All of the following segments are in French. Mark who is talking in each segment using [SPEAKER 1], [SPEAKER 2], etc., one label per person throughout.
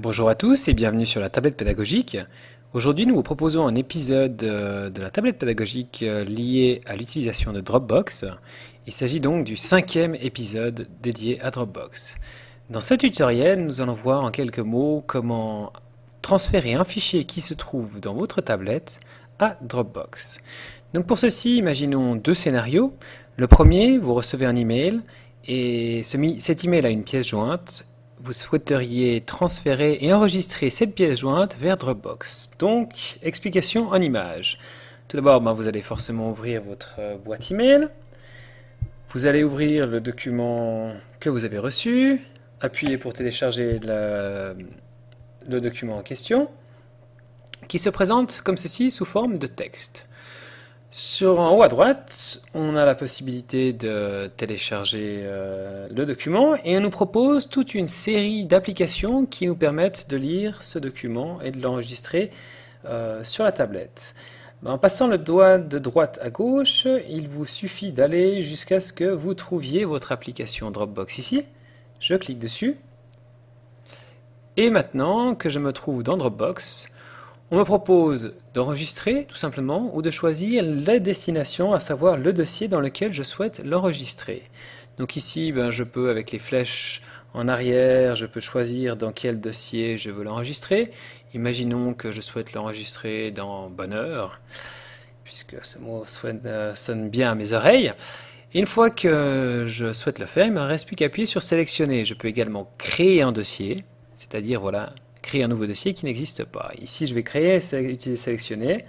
[SPEAKER 1] Bonjour à tous et bienvenue sur la tablette pédagogique. Aujourd'hui, nous vous proposons un épisode de la tablette pédagogique lié à l'utilisation de Dropbox. Il s'agit donc du 5e épisode dédié à Dropbox. Dans ce tutoriel, nous allons voir en quelques mots comment transférer un fichier qui se trouve dans votre tablette à Dropbox. Donc pour ceci, imaginons deux scénarios. Le premier, vous recevez un email et cet email a une pièce jointe. Vous souhaiteriez transférer et enregistrer cette pièce jointe vers Dropbox. Donc, explication en images. Tout d'abord, vous allez forcément ouvrir votre boîte email. Vous allez ouvrir le document que vous avez reçu, appuyer pour télécharger le document en question, qui se présente comme ceci sous forme de texte. En haut à droite, on a la possibilité de télécharger le document et on nous propose toute une série d'applications qui nous permettent de lire ce document et de l'enregistrer sur la tablette. En passant le doigt de droite à gauche, il vous suffit d'aller jusqu'à ce que vous trouviez votre application Dropbox ici. Je clique dessus. Et maintenant que je me trouve dans Dropbox, on me propose d'enregistrer tout simplement ou de choisir la destination, à savoir le dossier dans lequel je souhaite l'enregistrer. Donc ici, je peux avec les flèches en arrière, je peux choisir dans quel dossier je veux l'enregistrer. Imaginons que je souhaite l'enregistrer dans Bonheur, puisque ce mot sonne bien à mes oreilles. Et une fois que je souhaite le faire, il ne me reste plus qu'à appuyer sur sélectionner. Je peux également créer un dossier, c'est-à-dire voilà, créer un nouveau dossier qui n'existe pas. Ici, je vais créer, utiliser sélectionner,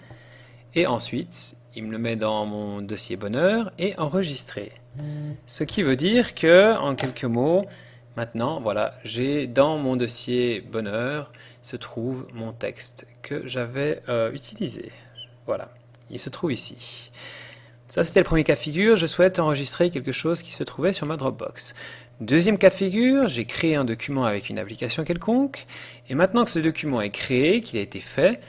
[SPEAKER 1] et ensuite, il me le met dans mon dossier Bonheur et enregistrer. Ce qui veut dire que, en quelques mots, maintenant, voilà, j'ai dans mon dossier Bonheur se trouve mon texte que j'avais utilisé. Voilà, il se trouve ici. Ça, c'était le premier cas de figure. Je souhaite enregistrer quelque chose qui se trouvait sur ma Dropbox. Deuxième cas de figure, j'ai créé un document avec une application quelconque. Et maintenant que ce document est créé, qu'il a été fait,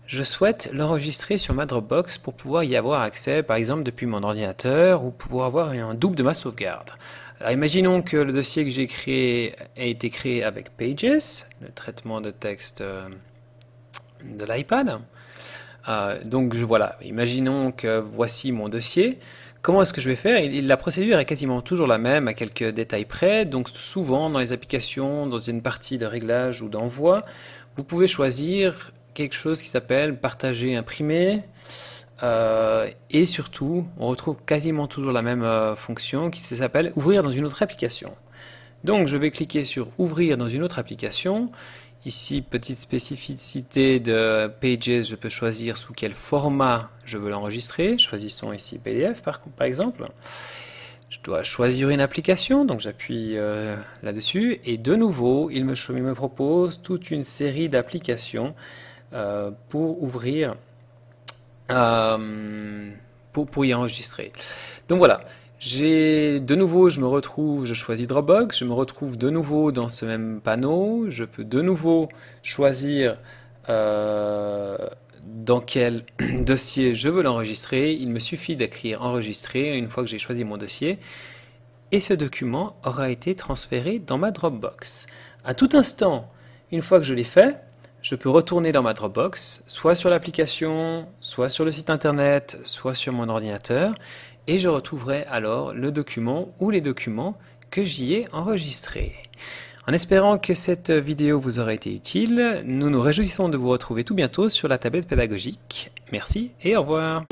[SPEAKER 1] je souhaite l'enregistrer sur ma Dropbox pour pouvoir y avoir accès, par exemple, depuis mon ordinateur ou pouvoir avoir un double de ma sauvegarde. Alors, imaginons que le dossier que j'ai créé a été créé avec Pages, le traitement de texte de l'iPad. Donc voilà, imaginons que voici mon dossier. Comment est-ce que je vais faire? La procédure est quasiment toujours la même, à quelques détails près. Donc souvent dans les applications, dans une partie de réglage ou d'envoi, vous pouvez choisir quelque chose qui s'appelle partager, imprimer. Et surtout, on retrouve quasiment toujours la même fonction qui s'appelle ouvrir dans une autre application. Donc je vais cliquer sur ouvrir dans une autre application. Ici, petite spécificité de Pages, je peux choisir sous quel format je veux l'enregistrer. Choisissons ici PDF par exemple. Je dois choisir une application, donc j'appuie là-dessus. Et de nouveau, il me propose toute une série d'applications pour ouvrir, pour y enregistrer. Donc voilà. De nouveau, je choisis Dropbox, je me retrouve de nouveau dans ce même panneau, je peux de nouveau choisir dans quel dossier je veux l'enregistrer. Il me suffit d'écrire enregistrer une fois que j'ai choisi mon dossier et ce document aura été transféré dans ma Dropbox. À tout instant, une fois que je l'ai fait, je peux retourner dans ma Dropbox, soit sur l'application, soit sur le site internet, soit sur mon ordinateur, et je retrouverai alors le document ou les documents que j'y ai enregistrés. En espérant que cette vidéo vous aura été utile, nous nous réjouissons de vous retrouver tout bientôt sur la tablette pédagogique. Merci et au revoir.